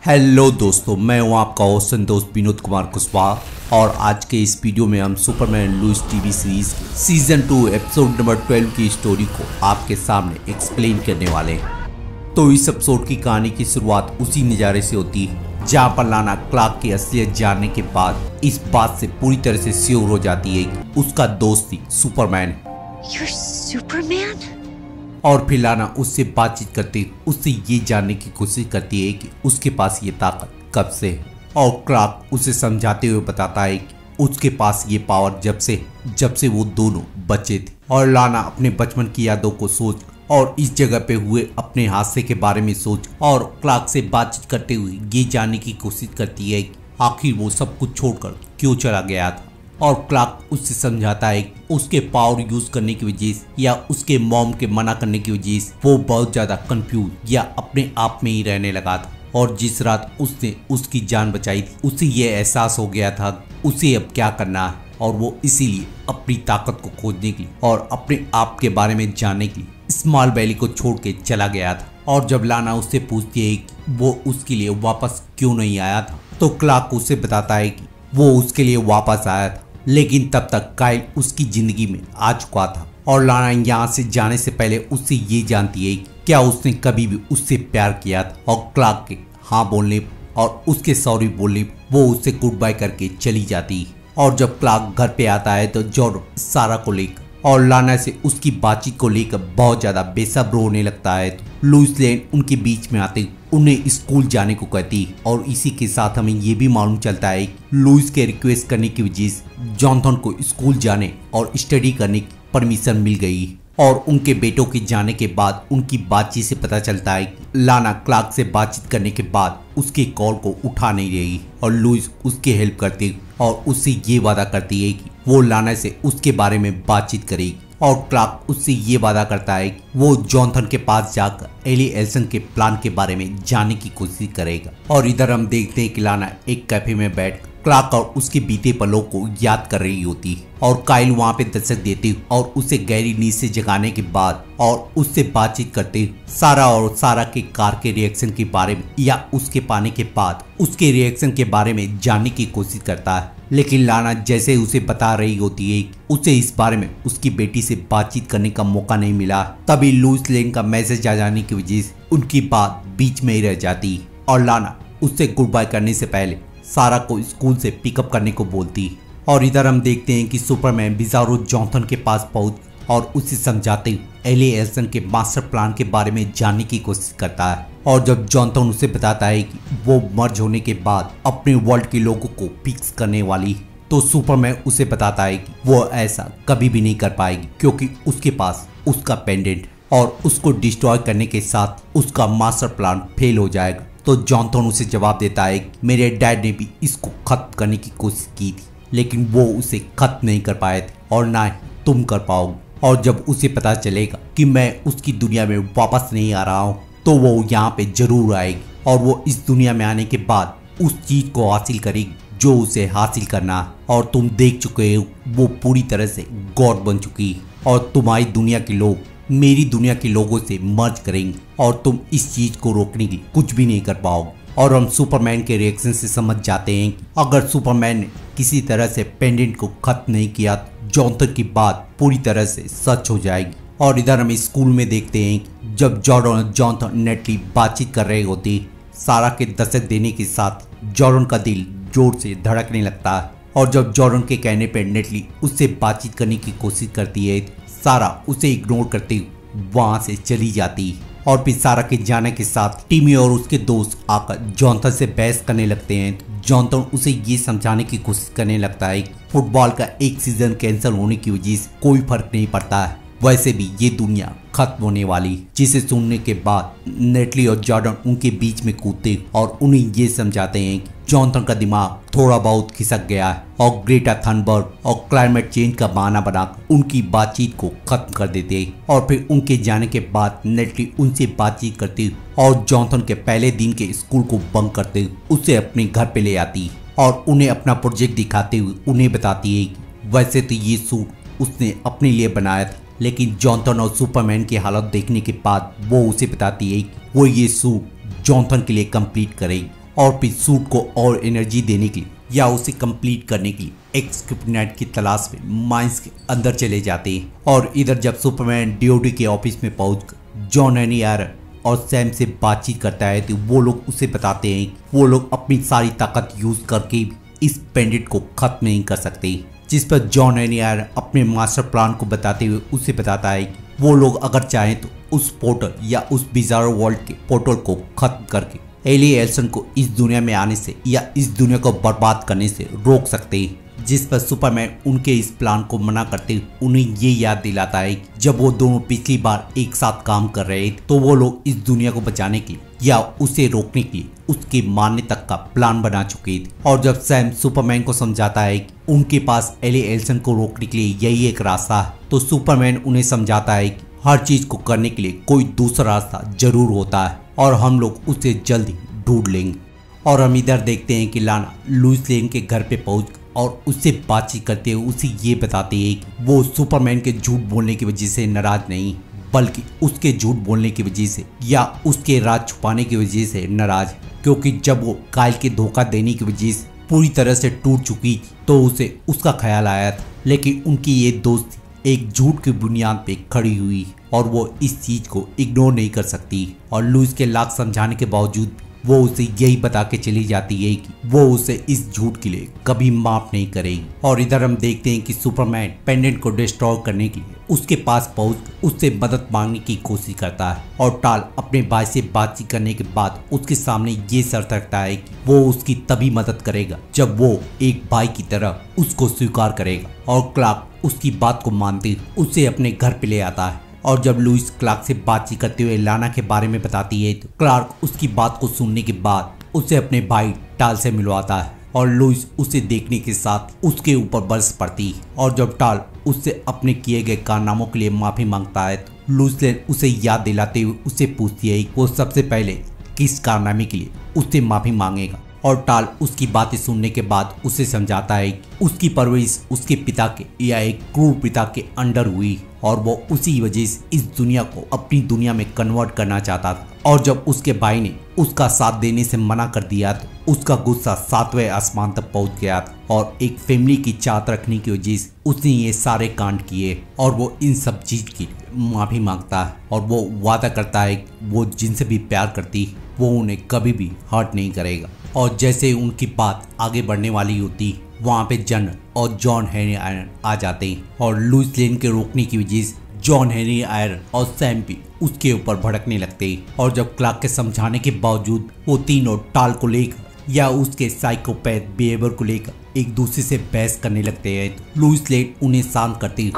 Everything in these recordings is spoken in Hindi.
हेलो दोस्तों, मैं हूं आपका होस्ट संतोष विनोद कुमार कुशवाहा और आज के इस वीडियो में हम Superman Lois TV series season 2 episode number 12 की स्टोरी को आपके सामने एक्सप्लेन करने वाले हैं। तो इस एपिसोड की कहानी की शुरुआत उसी नज़ारे से होती है जहां पर लाना क्लार्क की असलियत जानने के बाद इस बात से पूरी तरह से श्योर हो जाती है कि उसका दोस्त ही सुपरमैन है। You're Superman? और फिर लाना उससे बातचीत करते उससे ये जानने की कोशिश करती है कि उसके पास ये ताकत कब से है और क्लार्क उसे समझाते हुए बताता है कि उसके पास ये पावर जब से वो दोनों बच्चे थे। और लाना अपने बचपन की यादों को सोच और इस जगह पे हुए अपने हादसे के बारे में सोच और क्लार्क से बातचीत करते हुए ये जानने की कोशिश करती है कि आखिर वो सब कुछ छोड़कर क्यों चला गया था। और क्लार्क उससे समझाता है कि उसके पावर यूज करने की वजह से या उसके मॉम के मना करने की वजह से वो बहुत ज्यादा कंफ्यूज या अपने आप में ही रहने लगा था। और जिस रात उसने उसकी जान बचाई थी उसे ये एहसास हो गया था उसे अब क्या करना है और वो इसीलिए अपनी ताकत को खोजने के लिए और अपने आप के बारे में जानने के लिए स्मॉल वैली को छोड़ के चला गया था। और जब लाना उससे पूछती है कि वो उसके लिए वापस क्यों नहीं आया था तो क्लार्क उसे बताता है कि वो उसके लिए वापस आया था लेकिन तब तक काइल उसकी जिंदगी में आ चुका था। और लाना यहाँ से जाने से पहले उससे ये जानती है कि क्या उसने कभी भी उससे प्यार किया था। और क्लार्क के हाँ बोलने और उसके सॉरी बोलने वो उससे गुड बाय करके चली जाती है। और जब क्लार्क घर पे आता है तो जॉर्डन सारा को लेकर और लाना से उसकी बातचीत को लेकर बहुत ज्यादा बेसब्र होने लगता है। तो लुइस लेन उनके बीच में आते उन्हें स्कूल जाने को कहती है। और इसी के साथ हमें ये भी मालूम चलता है कि लुइस के रिक्वेस्ट करने की वजह से जॉनथन को स्कूल जाने और स्टडी करने की परमिशन मिल गई। और उनके बेटों के जाने के बाद उनकी बातचीत से पता चलता है कि लाना क्लार्क से बातचीत करने के बाद उसके कॉल को उठा नहीं रही और लुइस उसकी हेल्प करती और उससे ये वादा करती है कि वो लाना से उसके बारे में बातचीत करेगी। और क्लार्क उससे ये वादा करता है कि वो जॉनथन के पास जाकर एली एल्सन के प्लान के बारे में जानने की कोशिश करेगा। और इधर हम देखते हैं कि लाना एक कैफे में बैठ क्लार्क और उसके बीते पलों को याद कर रही होती है। और काइल वहाँ पे दस्तक देते और उसे गहरी नींद से जगाने के बाद और उससे बातचीत करते सारा और सारा के कार के रिएक्शन के बारे में या उसके पाने के बाद उसके रिएक्शन के बारे में जानने की कोशिश करता है। लेकिन लाना जैसे उसे बता रही होती है कि उसे इस बारे में उसकी बेटी से बातचीत करने का मौका नहीं मिला। तभी लुइस लेन का मैसेज आ जाने की वजह से उनकी बात बीच में ही रह जाती है। और लाना उससे गुड बाय करने से पहले सारा को स्कूल से पिकअप करने को बोलती है। और इधर हम देखते हैं कि सुपरमैन बिजारो जॉनथन के पास पहुंच और उसे समझाते हुए एली एल्सन के मास्टर प्लान के बारे में जानने की कोशिश करता है। और जब जॉनथन उसे बताता है कि वो मर्ज होने के बाद अपने वर्ल्ड के लोगों को फिक्स करने वाली तो सुपरमैन उसे बताता है कि वो ऐसा कभी भी नहीं कर पाएगी क्योंकि उसके पास उसका पेंडेंट और उसको डिस्ट्रॉय करने के साथ उसका मास्टर प्लान फेल हो जाएगा। तो जॉनथन उसे जवाब देता है कि मेरे डैड ने भी इसको खत्म करने की कोशिश की थी लेकिन वो उसे खत्म नहीं कर पाए थे और ना ही तुम कर पाओगे। और जब उसे पता चलेगा कि मैं उसकी दुनिया में वापस नहीं आ रहा हूँ तो वो यहाँ पे जरूर आएगी और वो इस दुनिया में आने के बाद उस चीज को हासिल करेगी जो उसे हासिल करना है। और तुम देख चुके हो वो पूरी तरह से गॉड बन चुकी है और तुम्हारी दुनिया के लोग मेरी दुनिया के लोगों से मर्ज करेंगे और तुम इस चीज को रोकने के लिए कुछ भी नहीं कर पाओगे। और हम सुपरमैन के रिएक्शन से समझ जाते हैं कि अगर सुपरमैन ने किसी तरह से पेंडेंट को खत्म नहीं किया तो जॉनथन की बात पूरी तरह से सच हो जाएगी। और इधर हम स्कूल में देखते हैं कि जब जॉर्डन और जॉनथन नेटली बातचीत कर रहे होते सारा के दस्तक देने के साथ जॉर्डन का दिल जोर से धड़कने लगता है। और जब जॉर्डन के कहने पर नेटली उससे बातचीत करने की कोशिश करती है सारा उसे इग्नोर करते हुए वहां से चली जाती है। और फिर सारा के जाने के साथ टिमी और उसके दोस्त आकर जॉनथन से बहस करने लगते हैं। जॉनथन उसे ये समझाने की कोशिश करने लगता है कि फुटबॉल का एक सीजन कैंसिल होने की वजह से कोई फर्क नहीं पड़ता है, वैसे भी ये दुनिया खत्म होने वाली। जिसे सुनने के बाद नेटली और जॉर्डन उनके बीच में कूदते और उन्हें ये समझाते हैं कि जॉनथन का दिमाग थोड़ा बहुत खिसक गया है और ग्रेटा थनबर्ग और क्लाइमेट चेंज का बहाना बनाकर उनकी बातचीत को खत्म कर देते हैं। और फिर उनके जाने के बाद नेटली उनसे बातचीत करती और जॉनथन के पहले दिन के स्कूल को बंक करते उसे अपने घर पे ले आती और उन्हें अपना प्रोजेक्ट दिखाते हुए उन्हें बताती है कि वैसे तो ये सूट उसने अपने लिए बनाया था लेकिन जॉनथन और सुपरमैन की हालत देखने के बाद वो उसे बताती है कि वो ये सूट जॉनथन के लिए कंप्लीट करेगी और फिर सूट को और एनर्जी देने के लिए या उसे कंप्लीट करने के लिए एक्स क्रिप्टोनाइट की तलाश में माइंस के अंदर चले जाते हैं। और इधर जब सुपरमैन डीओडी के ऑफिस में पहुंचकर जॉन हेनरी आयरन और सैम से बातचीत करता है तो वो लोग उसे बताते हैं कि वो लोग अपनी सारी ताकत यूज करके भी इस पेंडेंट को खत्म नहीं कर सकते। जिस पर जॉन हेनरी आयरन अपने मास्टर प्लान को बताते हुए उसे बताता है कि वो लोग अगर चाहें तो उस पोर्टल या उस बिजारो वर्ल्ड के पोर्टल को खत्म करके एली एल्सन को इस दुनिया में आने से या इस दुनिया को बर्बाद करने से रोक सकते हैं। जिस पर सुपरमैन उनके इस प्लान को मना करते हुए उन्हें ये याद दिलाता है कि जब वो दोनों पिछली बार एक साथ काम कर रहे थे तो वो लोग इस दुनिया को बचाने के लिए या उसे रोकने के लिए उसके मारने तक का प्लान बना चुके थे। और जब सैम सुपरमैन को समझाता है कि उनके पास एली एल्सन को रोकने के लिए यही एक रास्ता है तो सुपरमैन उन्हें समझाता है कि हर चीज को करने के लिए कोई दूसरा रास्ता जरूर होता है और हम लोग उसे जल्द ही ढूंढ लेंगे। और हम इधर देखते हैं कि लाना लुइस लेन के घर पे पहुंच और उससे बातचीत करते हुए उसे ये बताती है कि वो सुपरमैन के झूठ बोलने की वजह से नाराज नहीं बल्कि उसके झूठ बोलने की वजह से या उसके राज छुपाने की वजह से नाराज है, क्योंकि जब वो काइल के धोखा देने की वजह से पूरी तरह से टूट चुकी थी तो उसे उसका ख्याल आया था। लेकिन उनकी ये दोस्ती एक झूठ की बुनियाद पे खड़ी हुई और वो इस चीज को इग्नोर नहीं कर सकती। और लुइस के लाख समझाने के बावजूद वो उसे यही बता के चली जाती है कि वो उसे इस झूठ के लिए कभी माफ नहीं करेगी। और इधर हम देखते हैं कि सुपरमैन पेंडेंट को डिस्ट्रॉय करने के लिए उसके पास पहुंच उससे मदद मांगने की कोशिश करता है। और टाल अपने भाई से बातचीत करने के बाद उसके सामने ये शर्त रखता है कि वो उसकी तभी मदद करेगा जब वो एक भाई की तरह उसको स्वीकार करेगा। और क्लार्क उसकी बात को मानते उसे अपने घर पे ले आता है। और जब लुइस क्लार्क से बातचीत करते हुए लाना के बारे में बताती है तो क्लार्क उसकी बात को सुनने के बाद उसे अपने भाई टाल से मिलवाता है। और लुइस उसे देखने के साथ उसके ऊपर बरस पड़ती है। और जब टाल उससे अपने किए गए कारनामों के लिए माफी मांगता है तो लुइस लेन उसे याद दिलाते हुए उससे पूछती है कि वो सबसे पहले किस कारनामे के लिए उससे माफी मांगेगा। और टाल उसकी बातें सुनने के बाद उसे समझाता है कि उसकी परवरिश उसके पिता के या एक क्रूर पिता के अंडर हुई और वो उसी वजह से इस दुनिया को अपनी दुनिया में कन्वर्ट करना चाहता था। और जब उसके भाई ने उसका साथ देने से मना कर दिया तो उसका गुस्सा 7वें आसमान तक पहुंच गया था और एक फैमिली की चाहत रखने की वजह से उसने ये सारे कांड किए। और वो इन सब चीज की माफी मांगता है और वो वादा करता है कि वो जिनसे भी प्यार करती वो उन्हें कभी भी हर्ट नहीं करेगा। और जैसे उनकी बात आगे बढ़ने वाली होती वहाँ पे जनरल और जॉन हेनरी आयरन आ जाते हैं। और लुइस लेन के रोकने की वजह से जॉन हेनरी आयरन और सैम भी उसके ऊपर भड़कने लगते हैं। और जब क्लार्क के समझाने के बावजूद वो तीनों टाल को लेकर या उसके साइकोपैथ बिहेवियर को लेकर एक दूसरे से बहस करने लगते हैं तो लुइस लेन उन्हें शांत करती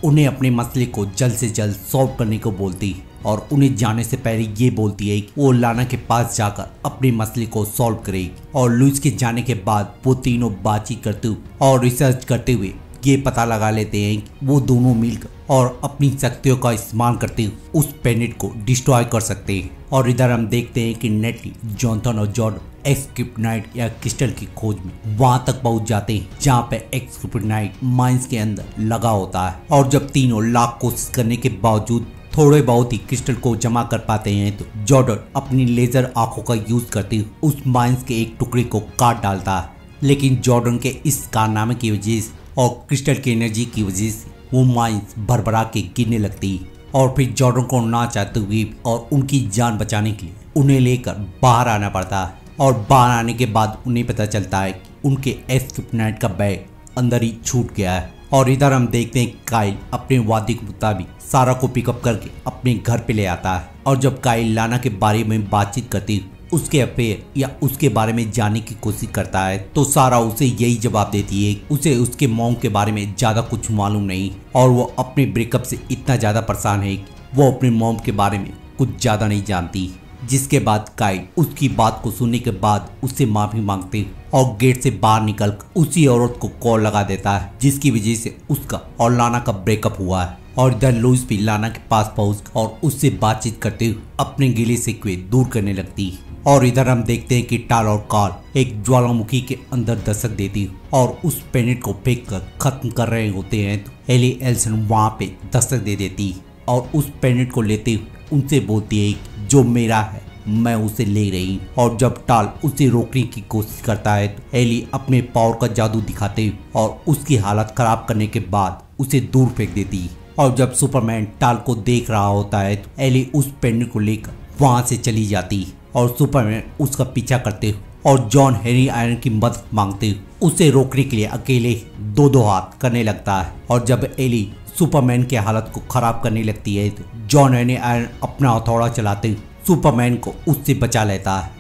उन्हें अपने मसले को जल्द से जल्द सॉल्व करने को बोलती और उन्हें जाने से पहले ये बोलती है कि वो लाना के पास जाकर अपने मसले को सॉल्व करेगी। और लुइस के जाने के बाद वो तीनों बातचीत करते हुए और रिसर्च करते हुए ये पता लगा लेते हैं कि वो दोनों मिलकर और अपनी शक्तियों का इस्तेमाल करते हुए उस प्लेनेट को डिस्ट्रॉय कर सकते हैं। और इधर हम देखते हैं कि नेटली जॉनथन और जॉर्डन एक्स क्रिप्टोनाइट या क्रिस्टल की खोज में वहां तक पहुंच जाते हैं जहां पे एक्स क्रिप्टोनाइट माइंस के अंदर लगा होता है। और जब तीनों लाख कोशिश करने के बावजूद थोड़े बहुत ही क्रिस्टल को जमा कर पाते हैं तो जॉर्डन अपनी लेजर आंखों का यूज करते हुए उस माइंस के एक टुकड़े को काट डालता है। लेकिन जॉर्डन के इस कारनामे की वजह से और क्रिस्टल की एनर्जी की वजह से वो माइंस भरभरा के गिरने लगती है। और फिर जॉर्डन को ना चाहते हुए और उनकी जान बचाने के लिए उन्हें लेकर बाहर आना पड़ता है। और बाहर आने के बाद उन्हें पता चलता है कि उनके एक्स क्रिप्टोनाइट का बैग अंदर ही छूट गया है। और इधर हम देखते हैं काइल अपने वादे के मुताबिक सारा को पिकअप करके अपने घर पे ले आता है। और जब काइल लाना के बारे में बातचीत करती उसके अफेयर या उसके बारे में जानने की कोशिश करता है तो सारा उसे यही जवाब देती है उसे उसके मॉम के बारे में ज्यादा कुछ मालूम नहीं और वो अपने ब्रेकअप से इतना ज्यादा परेशान है कि वो अपने मॉम के बारे में कुछ ज्यादा नहीं जानती। जिसके बाद काइल उसकी बात को सुनने के बाद उससे माफी मांगते और गेट से बाहर निकल उसी औरत को कॉल लगा देता है जिसकी वजह से उसका और लाना का ब्रेकअप हुआ है। और इधर लुइस भी लाना के पास पहुंच और उससे बातचीत करते हुए अपने गिले शिकवे दूर करने लगती है। और इधर हम देखते हैं कि टाल और कार्ल एक ज्वालामुखी के अंदर दस्तक देती और उस प्लेनेट को फेंक कर खत्म कर रहे होते हैं तो एली एल्सन वहां पे दस्तक दे देती और उस प्लेनेट को लेते हुए उनसे बोलती है जो मेरा है मैं उसे ले रही। और जब टाल उसे रोकने की कोशिश करता है तो एली अपने पावर का जादू दिखाते और उसकी हालत खराब करने के बाद उसे दूर फेंक देती। और जब सुपरमैन टाल को देख रहा होता है तो एली उस पेंडेंट को लेकर वहां से चली जाती और सुपरमैन उसका पीछा करते और जॉन हेनरी आयरन की मदद मांगते उसे रोकने के लिए अकेले दो हाथ करने लगता है। और जब एली सुपरमैन की हालत को खराब करने लगती है तो जॉन हेनरी आयरन अपना हथौड़ा चलाते सुपरमैन को उससे बचा लेता है।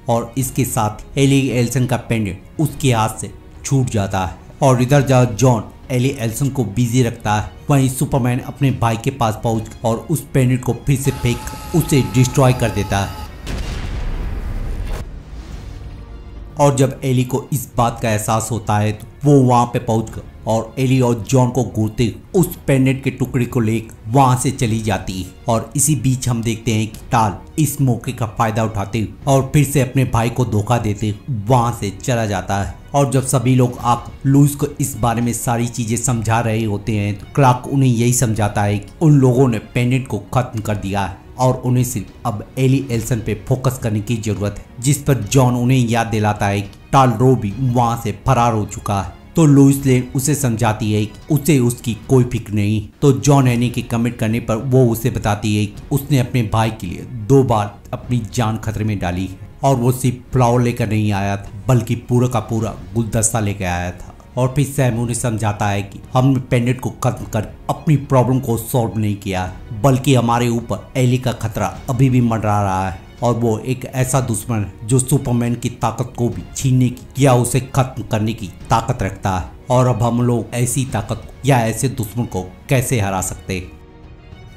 और इसके साथ एली एल्सन का पेंडेंट उसके हाथ से छूट जाता है। और इधर जहाँ जॉन एली एल्सन को बिजी रखता है वहीं सुपरमैन अपने भाई के पास पहुंच और उस पेंडेंट को फिर से फेंक कर उसे डिस्ट्रॉय कर देता है। और जब एली को इस बात का एहसास होता है तो वो वहां पे पहुंचकर और एली और जॉन को घूरते उस पेंडेंट के टुकड़े को लेकर वहां से चली जाती है। और इसी बीच हम देखते हैं कि टाल इस मौके का फायदा उठाते और फिर से अपने भाई को धोखा देते वहां से चला जाता है। और जब सभी लोग आकर लुइस को इस बारे में सारी चीजें समझा रहे होते हैं तो क्लार्क उन्हें यही समझाता है कि उन लोगों ने पेंडेंट को खत्म कर दिया है और उन्हें सिर्फ अब एली एल्सन पे फोकस करने की जरूरत है। जिस पर जॉन उन्हें याद दिलाता है कि टाल रो भी वहां से फरार हो चुका है। तो लुइस लेन उसे समझाती है कि उसे उसकी कोई फिक्र नहीं। तो जॉन हेनरी के कमिट करने पर वो उसे बताती है कि उसने अपने भाई के लिए 2 बार अपनी जान खतरे में डाली है और वो सिर्फ फ्लावर लेकर नहीं आया था बल्कि पूरा का पूरा गुलदस्ता लेकर आया था। और फिर सैम उन्हें समझाता है कि हमने पेंडेंट को खत्म कर अपनी प्रॉब्लम को सॉल्व नहीं किया बल्कि हमारे ऊपर एली का खतरा अभी भी मंडरा रहा है और वो एक ऐसा दुश्मन है जो सुपरमैन की ताकत को भी छीनने की या उसे खत्म करने की ताकत रखता है। और अब हम लोग ऐसी ताकत को या ऐसे दुश्मन को कैसे हरा सकते।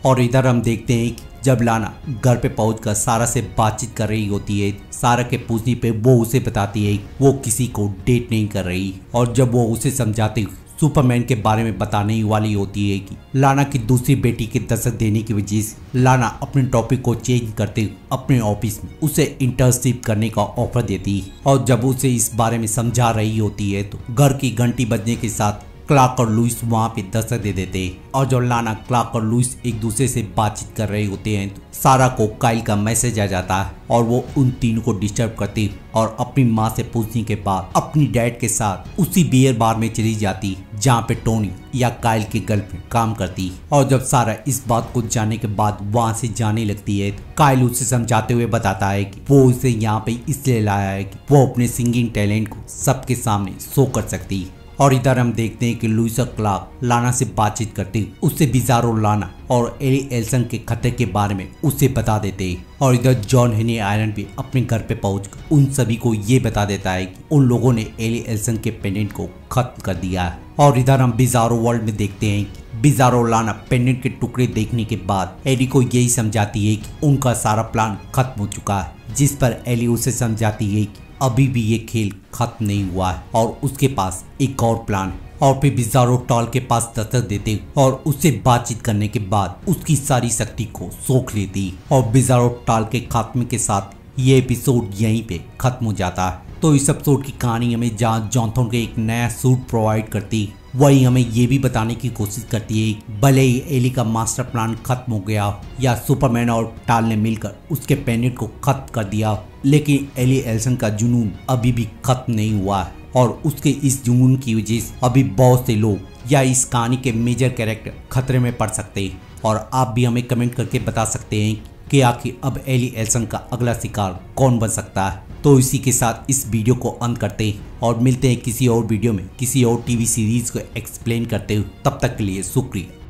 और इधर हम देखते हैं कि जब लाना घर पे पहुंचकर सारा से बातचीत कर रही होती है सारा के पूछने पे वो उसे बताती है वो किसी को डेट नहीं कर रही। और जब वो उसे समझाती सुपरमैन के बारे में बताने वाली होती है कि लाना की दूसरी बेटी के दस्तक देने की वजह से लाना अपने टॉपिक को चेंज करते अपने ऑफिस में उसे इंटर्नशिप करने का ऑफर देती है। और जब उसे इस बारे में समझा रही होती है तो घर की घंटी बजने के साथ क्लार्क और लुइस वहां पे दस्तक दे देते हैं। और जब लाना क्लार्क और लुइस एक दूसरे से बातचीत कर रहे होते हैं तो सारा को काइल का मैसेज आ जाता है और वो उन तीनों को डिस्टर्ब करती और अपनी माँ से पूछने के बाद अपनी डैड के साथ उसी बियर बार में चली जाती जहाँ पे टोनी या काइल की गर्लफ्रेंड काम करती। और जब सारा इस बात को जानने के बाद वहाँ से जाने लगती है तो काइल उसे समझाते हुए बताता है कि वो उसे यहाँ पे इसलिए लाया है कि वो अपने सिंगिंग टैलेंट को सबके सामने शो कर सकती है। और इधर हम देखते हैं कि लुइस और क्लार्क लाना से बातचीत करते उससे बिजारो लाना और एली एल्सन के खतरे के बारे में उसे बता देते हैं। और इधर जॉन हेनरी आयरन भी अपने घर पे पहुंचकर उन सभी को ये बता देता है कि उन लोगों ने एली एल्सन के पेंडेंट को खत्म कर दिया है। और इधर हम बिजारो वर्ल्ड में देखते हैं कि बिजारो लाना पेंडेंट के टुकड़े देखने के बाद एली को यही समझाती है कि उनका सारा प्लान खत्म हो चुका है। जिस पर एली उसे समझाती है कि अभी भी ये खेल खत्म नहीं हुआ है और उसके पास एक और प्लान है। और फिर बिजारो टॉल के पास दस्तक देते और उससे बातचीत करने के बाद उसकी सारी शक्ति को सोख लेती और बिजारो टॉल के खात्मे के साथ ये एपिसोड यहीं पे खत्म हो जाता है। तो इस एपिसोड की कहानी हमें जहाँ जॉनथन के एक नया सूट प्रोवाइड करती वही हमें ये भी बताने की कोशिश करती है कि भले ही एली का मास्टर प्लान खत्म हो गया या सुपरमैन और टाल ने मिलकर उसके पेंडेंट को खत्म कर दिया लेकिन एली एल्सन का जुनून अभी भी खत्म नहीं हुआ है। और उसके इस जुनून की वजह से अभी बहुत से लोग या इस कहानी के मेजर कैरेक्टर खतरे में पड़ सकते हैं। और आप भी हमें कमेंट करके बता सकते हैं कि आखिर अब एली एल्सन का अगला शिकार कौन बन सकता है। तो इसी के साथ इस वीडियो को अंत करते हैं और मिलते हैं किसी और वीडियो में किसी और टीवी सीरीज को एक्सप्लेन करते हुए। तब तक के लिए शुक्रिया।